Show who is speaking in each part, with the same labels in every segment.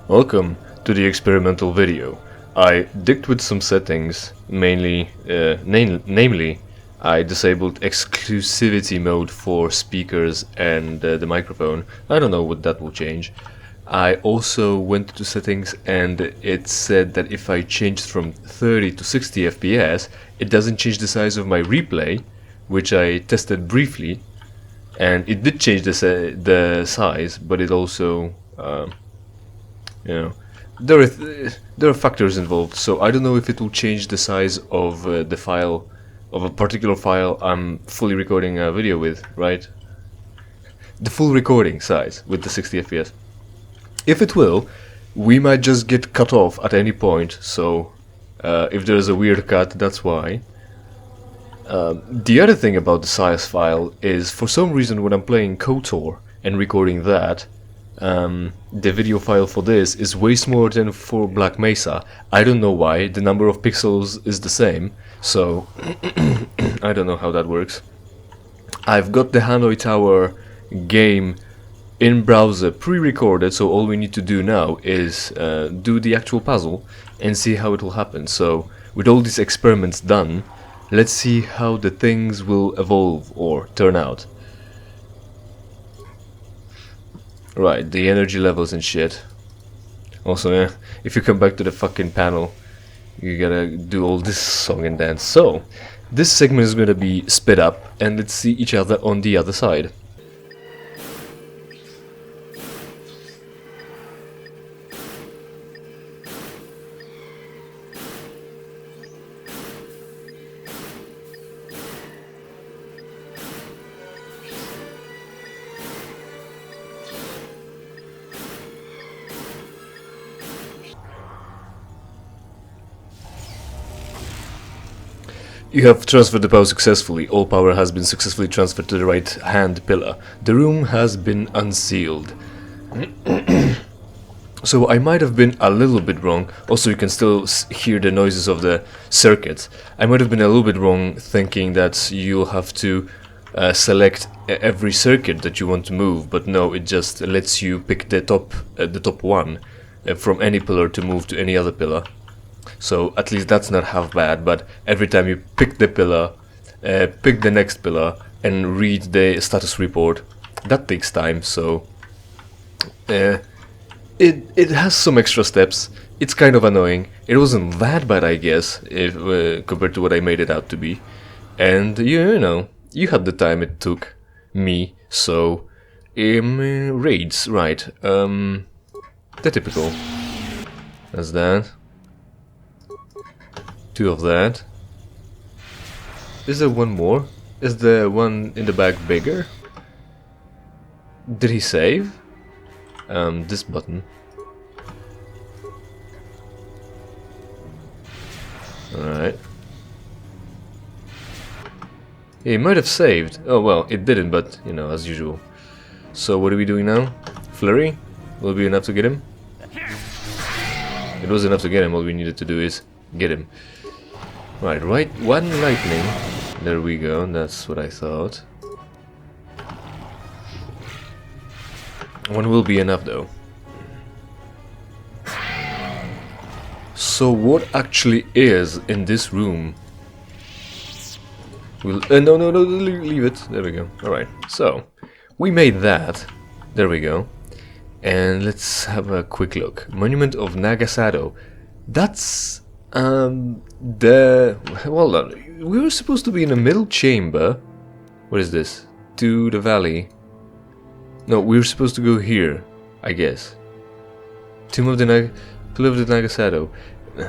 Speaker 1: Welcome to the experimental video. I digged with some settings, namely, I disabled exclusivity mode for speakers and the microphone. I don't know what that will change. I also went to settings and it said that if I changed from 30 to 60 FPS, it doesn't change the size of my replay, which I tested briefly, and it did change the size, but it also, you know, there are factors involved, so I don't know if it will change the size of the file, of a particular file I'm fully recording a video with, right? The full recording size with the 60 FPS. If it will, we might just get cut off at any point, so if there's a weird cut, that's why. The other thing about the size file is, for some reason, when I'm playing KotOR and recording that, the video file for this is way smaller than for Black Mesa. I don't know why. The number of pixels is the same, so I don't know how that works. I've got the Hanoi Tower game in browser pre-recorded, so all we need to do now is do the actual puzzle and see how it will happen. So with all these experiments done, let's see how the things will evolve or turn out. Right, the energy levels and shit. Also, yeah, if you come back to the fucking panel, you gotta do all this song and dance. So, this segment is gonna be sped up, and let's see each other on the other side. You have transferred the power successfully. All power has been successfully transferred to the right hand pillar. The room has been unsealed. So I might have been a little bit wrong. Also, you can still hear the noises of the circuits. I might have been a little bit wrong thinking that you'll have to select every circuit that you want to move, but no, it just lets you pick the top one from any pillar to move to any other pillar. So at least that's not half bad, but every time you pick the pillar, pick the next pillar and read the status report, that takes time, so it has some extra steps. It's kind of annoying. It wasn't that bad, I guess, if compared to what I made it out to be. And you know, you had the time it took me, so raids, right, the typical. That's that. 2 of that. Is there one more? Is the one in the back bigger? Did he save? This button. Alright. He might have saved. Oh well, it didn't, but you know, as usual. So what are we doing now? Flurry? Will it be enough to get him? It was enough to get him. All we needed to do is get him. Right, one lightning. There we go, that's what I thought. One will be enough though. So what actually is in this room? We'll, no, leave it. There we go. Alright, so we made that. There we go. And let's have a quick look. Monument of Nagasado. That's well, we were supposed to be in a middle chamber. What is this? To the valley. No, we were supposed to go here, I guess. Tomb of the Nagasado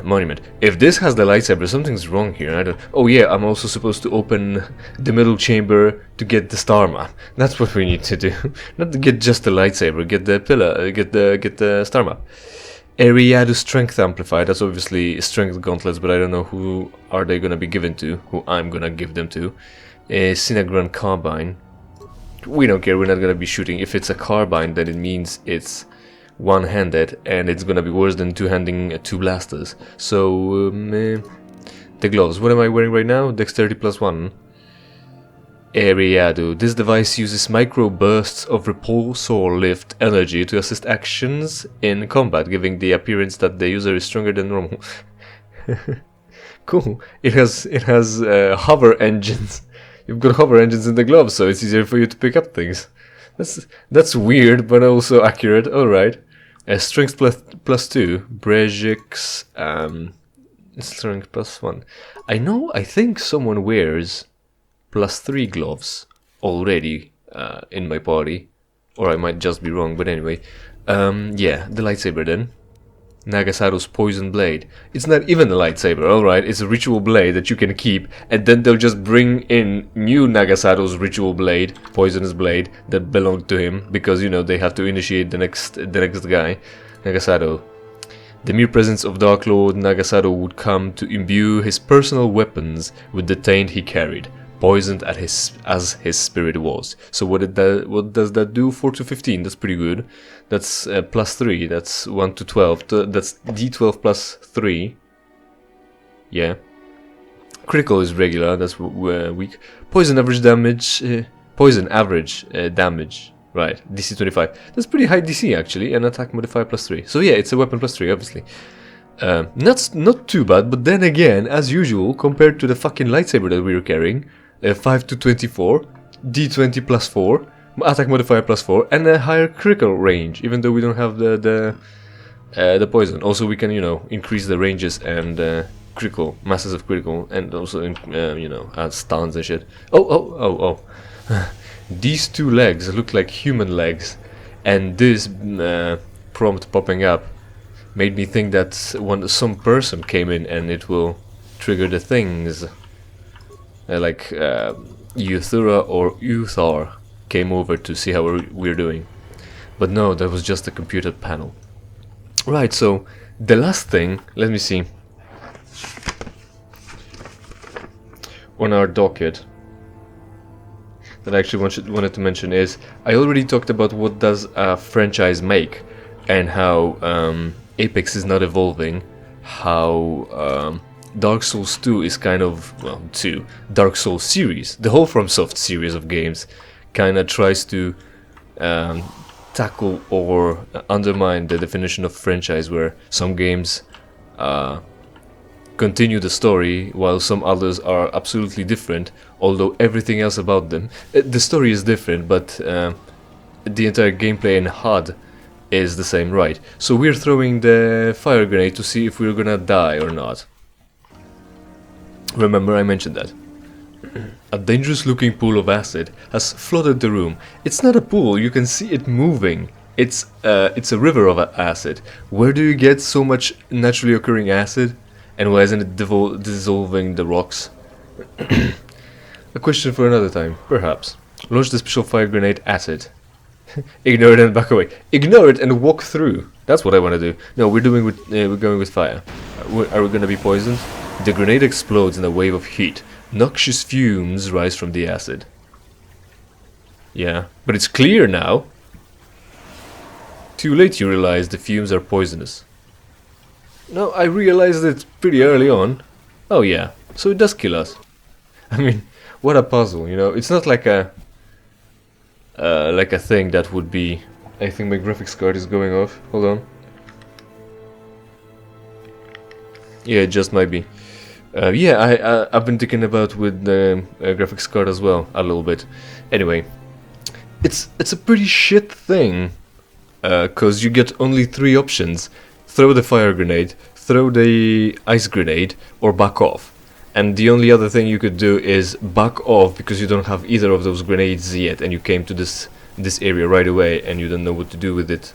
Speaker 1: monument. If this has the lightsaber, something's wrong here. I don't. Oh yeah, I'm also supposed to open the middle chamber to get the star map. That's what we need to do. Not to get just the lightsaber. Get the pillar. Get the star map. Eriadu Strength Amplifier, that's obviously Strength Gauntlets, but I don't know who are they gonna be given to, who I'm gonna give them to. Synagran Carbine. We don't care, we're not gonna be shooting. If it's a carbine, then it means it's one-handed, and it's gonna be worse than two-handing 2 blasters. So, the gloves. What am I wearing right now? Dexterity +1. Ariado. This device uses micro bursts of repulse or lift energy to assist actions in combat, giving the appearance that the user is stronger than normal. Cool. It has hover engines. You've got hover engines in the glove, so it's easier for you to pick up things. That's weird, but also accurate. All right. Strength +2. Brejix. Strength +1. I think someone wears +3 gloves already in my party, or I might just be wrong. But anyway, yeah, the lightsaber then. Nagasaru's poison blade. It's not even a lightsaber, alright, it's a ritual blade that you can keep, and then they'll just bring in new Nagasaru's ritual blade, poisonous blade, that belonged to him, because, you know, they have to initiate the next guy, Nagasaru. The mere presence of Dark Lord Nagasaru would come to imbue his personal weapons with the taint he carried, poisoned as his spirit was. So what does that do? 4 to 15, that's pretty good. That's +3, that's 1 to 12, that's D12 +3. Yeah. Critical is regular, that's weak. Poison average damage, damage, right, DC 25. That's pretty high DC actually, and attack modifier +3. So yeah, it's a weapon +3, obviously. Not too bad, but then again, as usual, compared to the fucking lightsaber that we were carrying, 5 to 24, D20 +4, attack modifier +4, and a higher critical range, even though we don't have the poison. Also, we can, you know, increase the ranges and critical, masses of critical, and also, you know, add stuns and shit. Oh. These two legs look like human legs, and this prompt popping up made me think that some person came in and it will trigger the things. Like Euthura or Uthar came over to see how we're doing. But no, that was just a computer panel. Right, so the last thing, let me see, on our docket that I actually wanted to mention is, I already talked about what does a franchise make, and how Apex is not evolving, how Dark Souls 2 is kind of, well, 2, Dark Souls series, the whole FromSoft series of games, kind of tries to tackle or undermine the definition of franchise, where some games continue the story while some others are absolutely different, although everything else about them, the story is different, but the entire gameplay and HUD is the same, right? So we're throwing the fire grenade to see if we're gonna die or not. Remember, I mentioned that. A dangerous looking pool of acid has flooded the room. It's not a pool, you can see it moving. It's a river of acid. Where do you get so much naturally occurring acid? And why isn't it dissolving the rocks? A question for another time, perhaps. Launch the special fire grenade acid. Ignore it and back away. Ignore it and walk through. That's what I want to do. No, we're going with fire. Are we gonna be poisoned? The grenade explodes in a wave of heat. Noxious fumes rise from the acid. Yeah, but it's clear now. Too late you realize the fumes are poisonous. No, I realized it pretty early on. Oh yeah, so it does kill us. I mean, what a puzzle, you know. It's not like a thing that would be... I think my graphics card is going off. Hold on. Yeah, it just might be. Yeah, I've been thinking about with the graphics card as well, a little bit. Anyway, it's a pretty shit thing, cause you get only 3 options: throw the fire grenade, throw the ice grenade, or back off. And the only other thing you could do is back off, because you don't have either of those grenades yet, and you came to this area right away, and you don't know what to do with it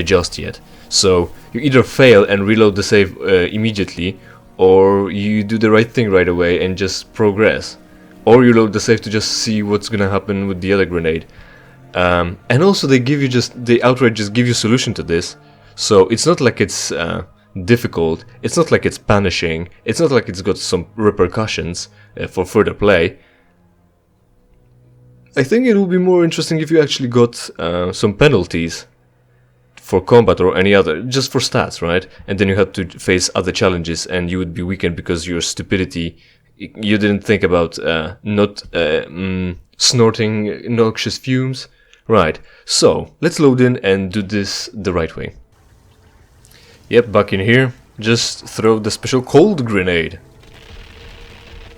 Speaker 1: just yet. So you either fail and reload the save immediately, or you do the right thing right away and just progress, or you load the save to just see what's gonna happen with the other grenade. And also they outright just give you a solution to this, so it's not like it's difficult, it's not like it's punishing, it's not like it's got some repercussions for further play. I think it would be more interesting if you actually got some penalties for combat or any other, just for stats, right? And then you had to face other challenges, and you would be weakened because your stupidity, you didn't think about not snorting noxious fumes. Right, so let's load in and do this the right way. Yep, back in here, just throw the special cold grenade.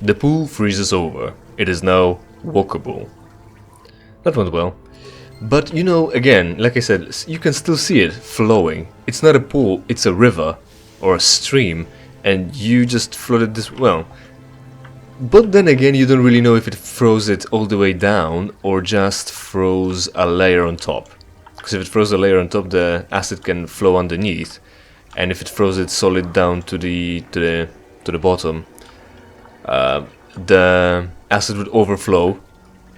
Speaker 1: The pool freezes over. It is now walkable. That went well. But you know, again, like I said, you can still see it flowing. It's not a pool, it's a river or a stream, and you just flooded this, well. But then again, you don't really know if it froze it all the way down or just froze a layer on top. Because if it froze a layer on top, the acid can flow underneath, and if it froze it solid down to the bottom, the acid would overflow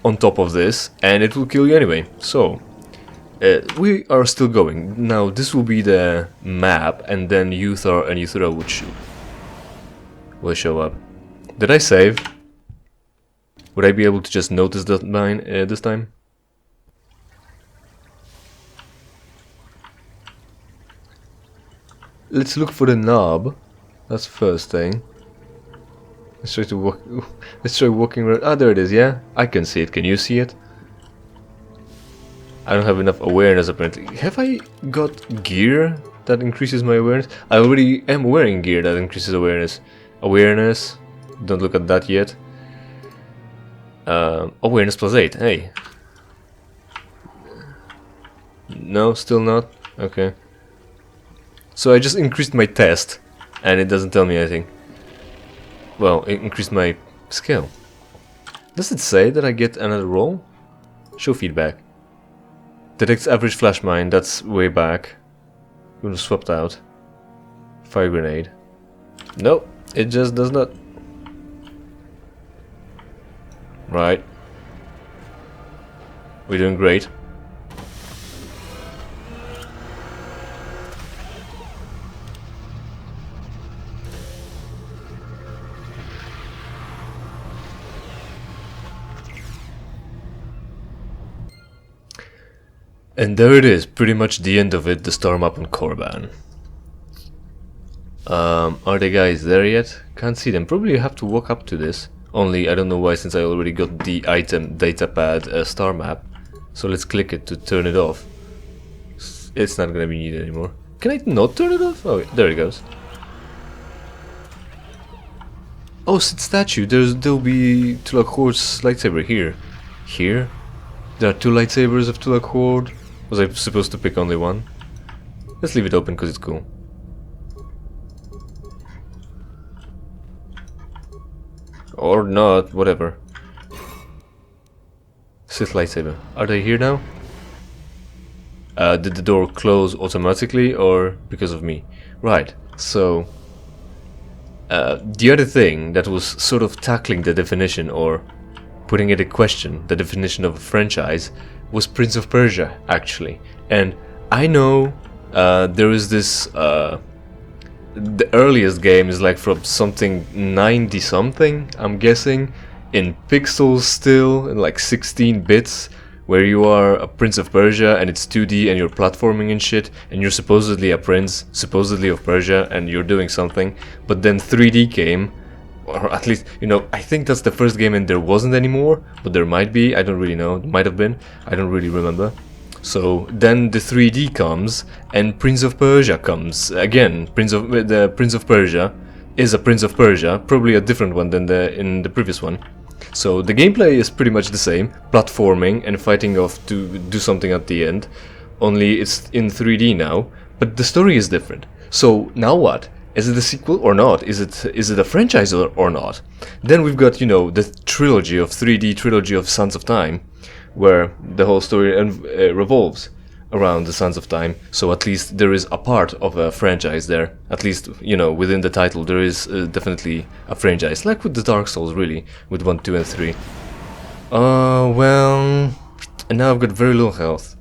Speaker 1: on top of this, and it will kill you anyway. So we are still going. Now this will be the map, and then Uthar and Uthura will show up. Did I save? Would I be able to just notice that line this time? Let's look for the knob. That's the first thing. Let's try to walk. Let's try walking around. Ah, there it is. Yeah, I can see it. Can you see it? I don't have enough awareness apparently. Have I got gear that increases my awareness? I already am wearing gear that increases awareness. Awareness. Don't look at that yet. Awareness +8. Hey. No, still not. Okay. So I just increased my test, and it doesn't tell me anything. Well, it increased my skill. Does it say that I get another roll? Show feedback. Detects average flash mine, that's way back. It was swapped out. Fire grenade. Nope, it just does not. Right. We're doing great. And there it is, pretty much the end of it, the star map on Korriban. Are the guys there yet? Can't see them. Probably have to walk up to this. Only, I don't know why, since I already got the item datapad star map. So let's click it to turn it off. It's not gonna be needed anymore. Can I not turn it off? Oh, there it goes. Oh, Sith statue. There'll be Tulak Horde's lightsaber here. Here? There are two lightsabers of Tulak Horde. Was I supposed to pick only one? Let's leave it open because it's cool. Or not, whatever. Sith lightsaber. Are they here now? Did the door close automatically or because of me? Right, so... the other thing that was sort of tackling the definition or putting it in question, the definition of a franchise, was Prince of Persia, actually. And I know there is this... the earliest game is like from something 90 something, I'm guessing, in pixels still, in like 16 bits, where you are a Prince of Persia and it's 2D and you're platforming and shit, and you're supposedly a prince, supposedly of Persia, and you're doing something, but then 3D came, or at least, you know, I think that's the first game and there wasn't anymore, but there might be, I don't really know, it might have been, I don't really remember. So then the 3D comes and Prince of Persia comes again. The Prince of Persia is a Prince of Persia, probably a different one than in the previous one. So the gameplay is pretty much the same, platforming and fighting off to do something at the end. Only it's in 3D now, but the story is different. So now what? Is it a sequel or not? Is it a franchise or not? Then we've got, you know, the trilogy of 3D trilogy of Sands of Time, where the whole story revolves around the Sands of Time. So at least there is a part of a franchise there. At least, you know, within the title there is definitely a franchise, like with the Dark Souls, really, with 1, 2, and 3. Well, and now I've got very low health.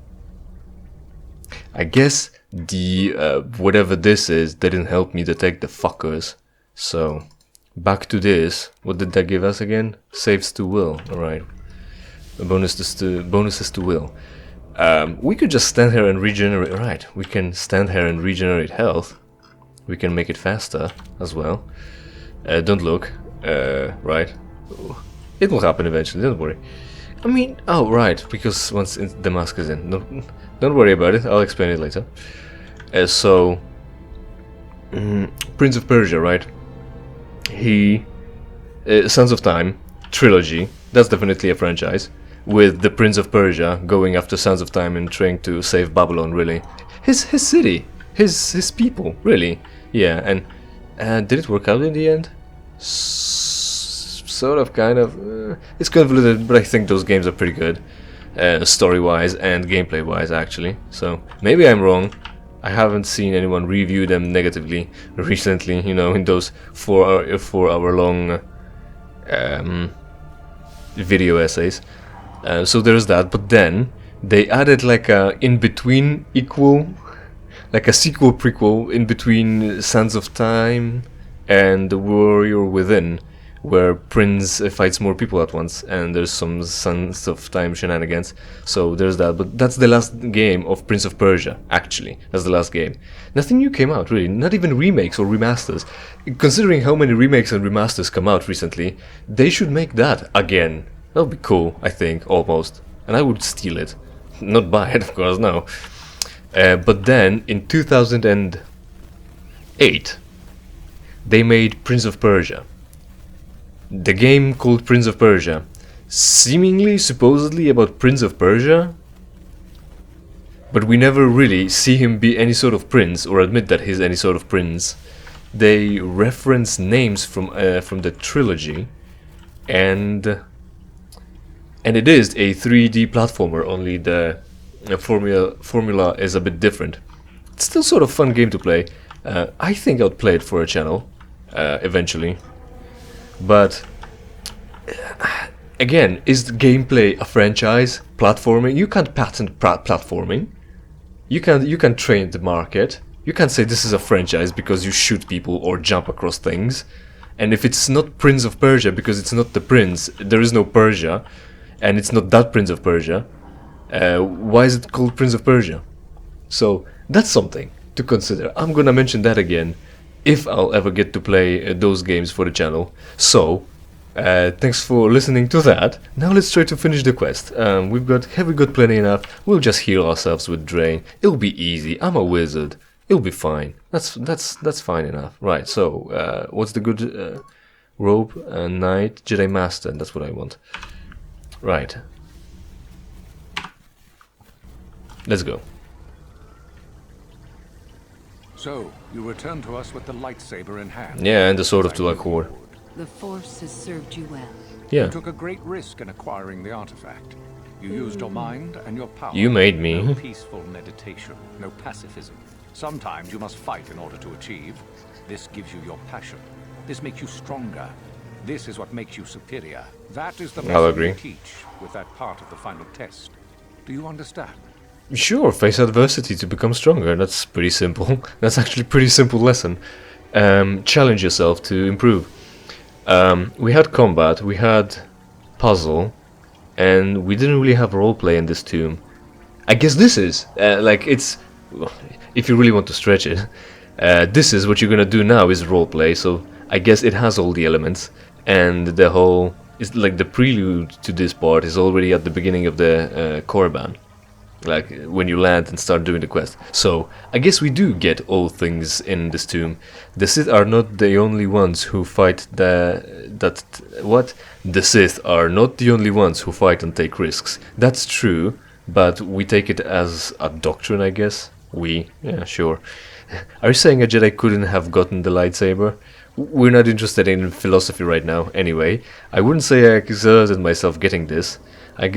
Speaker 1: I guess the whatever this is didn't help me detect the fuckers. So back to this. What did that give us again? Saves to will. All right. Bonuses to will. We could just stand here and regenerate. Right. We can stand here and regenerate health. We can make it faster as well. Don't look. Right. It will happen eventually. Don't worry. I mean, oh right, because once the mask is in, don't worry about it. I'll explain it later. So, Prince of Persia, right? He, Sons of Time trilogy. That's definitely a franchise. With the Prince of Persia going after Sons of Time and trying to save Babylon. Really, his city, his people. Really, yeah. And did it work out in the end? Sort of, kind of. It's convoluted, but I think those games are pretty good, story-wise and gameplay-wise, actually. So maybe I'm wrong. I haven't seen anyone review them negatively recently. You know, in those 4-hour long video essays. So there's that. But then they added like a in-between equal, like a sequel prequel in between Sands of Time and The Warrior Within, where Prince fights more people at once, and there's some Sons of Time shenanigans. So there's that, but that's the last game of Prince of Persia, actually. That's the last game. Nothing new came out, really. Not even remakes or remasters. Considering how many remakes and remasters come out recently, they should make that again. That would be cool, I think, almost. And I would steal it. Not buy it, of course, no. But then, in 2008, they made Prince of Persia. The game called Prince of Persia, seemingly, supposedly about Prince of Persia, but we never really see him be any sort of prince or admit that he's any sort of prince. They reference names from the trilogy, and it is a 3D platformer. Only the formula is a bit different. It's still sort of fun game to play. I think I'll play it for a channel eventually. But again, is gameplay a franchise? Platforming? You can't patent platforming. You can train the market. You can't say this is a franchise because you shoot people or jump across things. And if it's not Prince of Persia because it's not the prince, there is no Persia, and it's not that Prince of Persia, why is it called Prince of Persia? So that's something to consider. I'm gonna mention that again if I'll ever get to play those games for the channel. So, thanks for listening to that. Now let's try to finish the quest. Have we got plenty enough? We'll just heal ourselves with Drain. It'll be easy. I'm a wizard. It'll be fine. That's fine enough. Right. So, what's the good robe? Knight, Jedi Master. That's what I want. Right. Let's go.
Speaker 2: So, you return to us with the lightsaber in hand.
Speaker 1: Yeah, and the sword of KotOR.
Speaker 3: The Force has served you well.
Speaker 1: Yeah.
Speaker 2: You took a great risk in acquiring the artifact. You used your mind and your power.
Speaker 1: You made me.
Speaker 2: No peaceful meditation, no pacifism. Sometimes you must fight in order to achieve. This gives you your passion. This makes you stronger. This is what makes you superior. That is the lesson you teach with that part of the final test. Do you understand?
Speaker 1: Sure, face adversity to become stronger. That's pretty simple. That's actually a pretty simple lesson. Challenge yourself to improve. We had combat, we had puzzle, and we didn't really have roleplay in this tomb. I guess this is, like, it's... If you really want to stretch it, this is what you're gonna do now is roleplay, so I guess it has all the elements, and the whole... It's like the prelude to this part is already at the beginning of the Korriban. Like when you land and start doing the quest. So I guess we do get all things in this tomb. The Sith are not the only ones who fight The Sith are not the only ones who fight and take risks. That's true, but we take it as a doctrine, I guess. Yeah, sure. Are you saying a Jedi couldn't have gotten the lightsaber? We're not interested in philosophy right now. Anyway, I wouldn't say I exerted myself getting this. I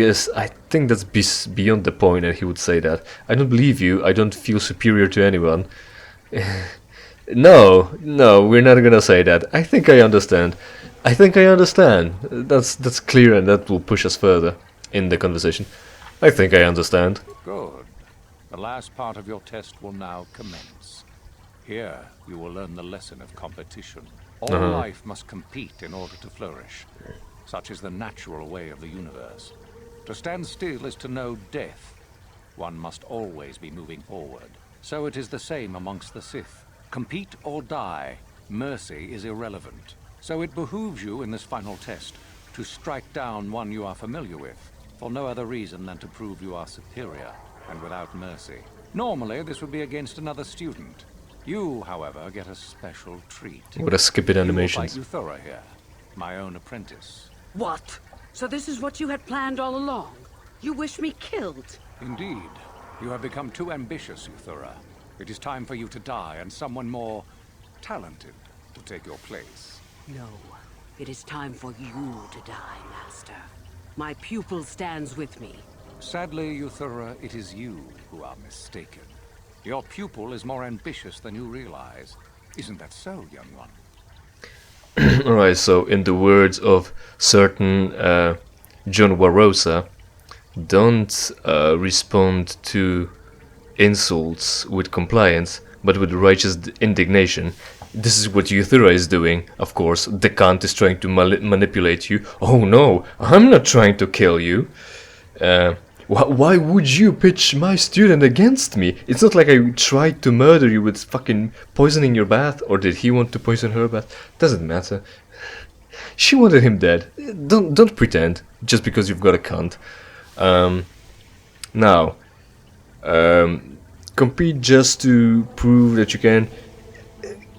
Speaker 1: think that's beyond the point, and he would say that. I don't believe you, I don't feel superior to anyone. No, we're not gonna say that. I think I understand. That's clear, and that will push us further in the conversation. I think I understand.
Speaker 2: Good. The last part of your test will now commence. Here, you will learn the lesson of competition. All life must compete in order to flourish. Such is the natural way of the universe. To stand still is to know death. One must always be moving forward. So it is the same amongst the Sith. Compete or die. Mercy is irrelevant. So it behooves you in this final test to strike down one you are familiar with. for no other reason than to prove you are superior and without mercy. Normally, this would be against another student. You, however, get a special treat.
Speaker 1: What a skip it animations.
Speaker 2: You will fight KotOR here, my own apprentice.
Speaker 4: What? So this is what you had planned all along? You wish me killed?
Speaker 2: Indeed. You have become too ambitious, KotOR. It is time for you to die, and someone more talented to take your place.
Speaker 4: No. It is time for you to die, Master. My pupil stands with me.
Speaker 2: Sadly, KotOR, it is you who are mistaken. Your pupil is more ambitious than you realize. Isn't that so, young one?
Speaker 1: Alright, so in the words of certain John Warosa, don't respond to insults with compliance, but with righteous indignation. This is what KotOR is doing, of course. Decant is trying to manipulate you. Oh no, I'm not trying to kill you. Why would you pitch my student against me? It's not like I tried to murder you with fucking poisoning your bath, or did he want to poison her bath? Doesn't matter. She wanted him dead. Don't pretend, just because you've got a cunt. Now, compete just to prove that you can.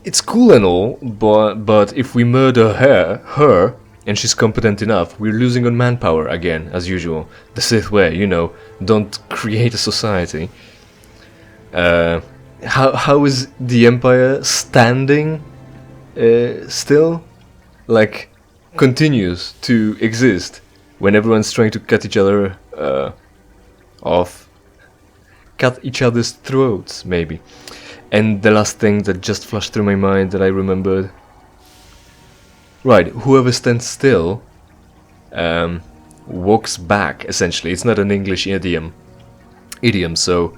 Speaker 1: It's cool and all, but if we murder her, and she's competent enough, we're losing on manpower again, as usual. The Sith way, you know, don't create a society. How is the Empire standing still? Like, continues to exist when everyone's trying to cut each other off. Cut each other's throats, maybe. And the last thing that just flashed through my mind that I remembered. Right, whoever stands still walks back, essentially. It's not an English idiom, so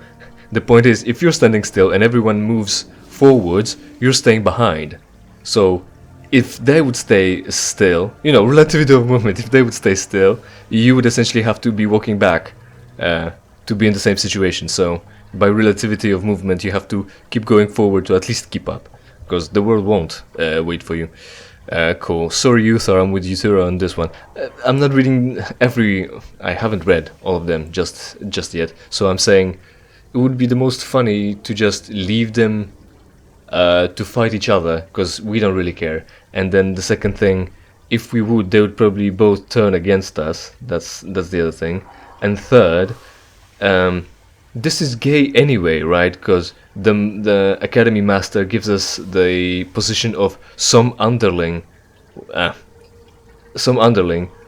Speaker 1: the point is, if you're standing still and everyone moves forwards, you're staying behind. So if they would stay still, you know, relativity of movement, if they would stay still, you would essentially have to be walking back to be in the same situation. So by relativity of movement, you have to keep going forward to at least keep up, because the world won't wait for you. Cool. Sorry, KotOR, I'm with KotOR on this one. I'm not reading I haven't read all of them just yet. So I'm saying it would be the most funny to just leave them to fight each other, because we don't really care. And then the second thing, if we would, they would probably both turn against us. That's the other thing. And third, this is gay anyway, right? Because the Academy Master gives us the position of some underling,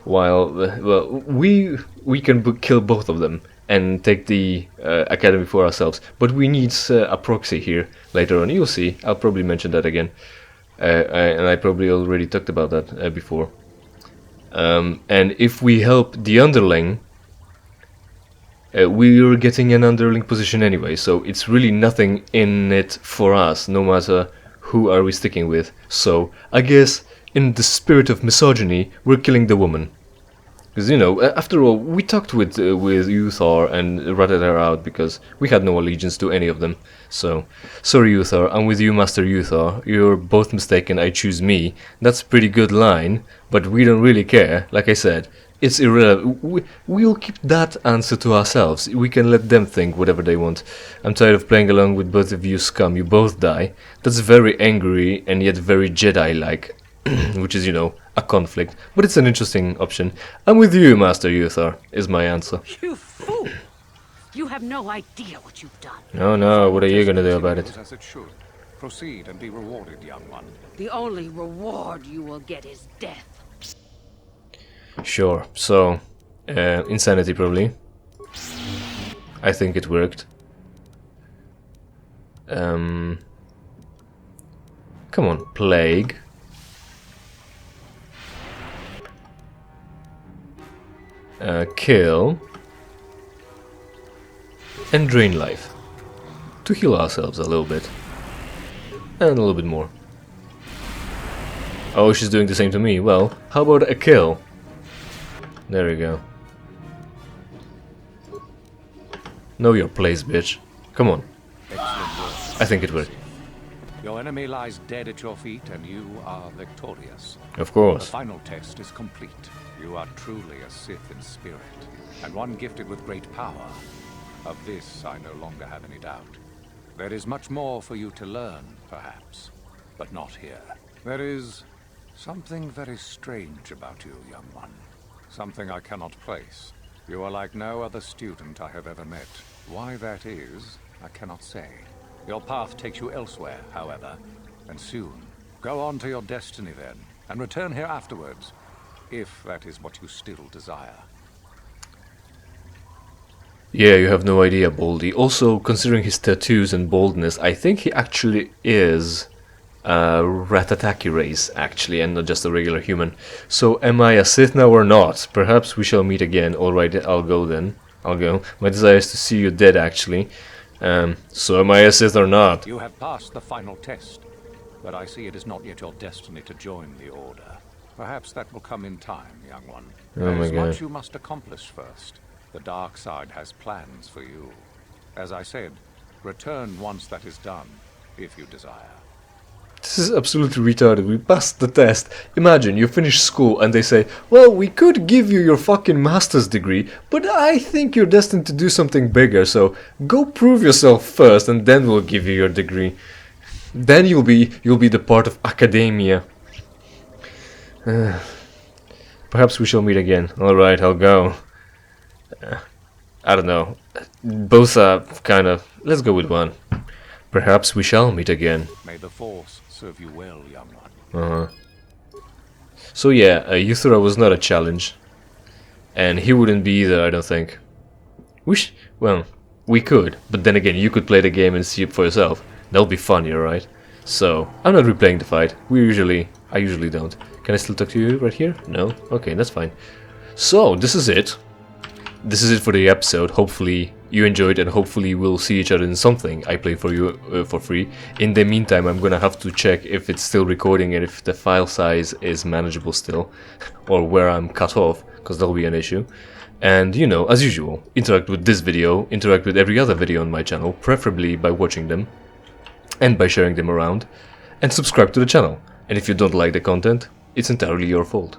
Speaker 1: while well, we can kill both of them and take the Academy for ourselves. But we need a proxy here later on. You'll see. I'll probably mention that again, and I probably already talked about that before. And if we help the underling, we're getting an underling position anyway, so it's really nothing in it for us, no matter who are we sticking with. So I guess in the spirit of misogyny, we're killing the woman. Because, you know, after all, we talked with KotOR and ratted her out because we had no allegiance to any of them. So, sorry KotOR, I'm with you, Master KotOR. You're both mistaken, I choose me. That's a pretty good line, but we don't really care, like I said. It's irrelevant. We'll keep that answer to ourselves. We can let them think whatever they want. I'm tired of playing along with both of you scum. You both die. That's very angry and yet very Jedi-like. Which is, you know, a conflict. But it's an interesting option. I'm with you, Master KotOR, is my answer.
Speaker 4: You fool! You have no idea what you've done.
Speaker 1: No, what are you gonna do about it?
Speaker 2: As it should. Proceed and be rewarded, young one.
Speaker 4: The only reward you will get is death.
Speaker 1: Sure, so, insanity probably. I think it worked. Come on, plague. Kill. And drain life. To heal ourselves a little bit. And a little bit more. Oh, she's doing the same to me. Well, how about a kill? There we go. Know your place, bitch. Come on.
Speaker 2: Excellent work.
Speaker 1: I think it worked.
Speaker 2: Your enemy lies dead at your feet, and you are victorious.
Speaker 1: Of
Speaker 2: The
Speaker 1: course.
Speaker 2: final test is complete. You are truly a Sith in spirit. and one gifted with great power. Of this I no longer have any doubt. There is much more for you to learn, perhaps, but not here. There is something very strange about you, young one. Something I cannot place. You are like no other student I have ever met. Why that is, I cannot say. Your path takes you elsewhere, however, and soon. Go on to your destiny then, and return here afterwards, if that is what you still desire.
Speaker 1: Yeah, you have no idea, Baldy. Also, considering his tattoos and boldness, I think he actually is a Ratataki race, actually, and not just a regular human. So, am I a Sith now or not? Perhaps we shall meet again. Alright, I'll go then. I'll go. My desire is to see you dead, actually. So am I a Sith or not?
Speaker 2: You have passed the final test, but I see it is not yet your destiny to join the Order. Perhaps that will come in time, young one. There is much you must accomplish first. The dark side has plans for you. As I said, return once that is done, if you desire.
Speaker 1: This is absolutely retarded. We passed the test. Imagine, you finish school and they say, well, we could give you your fucking master's degree, but I think you're destined to do something bigger, so go prove yourself first and then we'll give you your degree. Then you'll be the part of academia. Perhaps we shall meet again. Alright, I'll go. I don't know. Both are kind of... Let's go with one. Perhaps we shall meet again.
Speaker 2: May the Force serve you well, young one.
Speaker 1: So yeah, Euthra was not a challenge. And he wouldn't be either, I don't think. Well, we could. But then again, you could play the game and see it for yourself. That'll be funnier, right? So, I'm not replaying the fight. I usually don't. Can I still talk to you right here? No? Okay, that's fine. So, this is it. This is it for the episode. Hopefully you enjoyed and hopefully we'll see each other in something I play for you for free. In the meantime, I'm gonna have to check if it's still recording and if the file size is manageable still, or where I'm cut off, because that'll be an issue. And you know, as usual, interact with this video, interact with every other video on my channel, preferably by watching them and by sharing them around, and subscribe to the channel. And if you don't like the content, it's entirely your fault.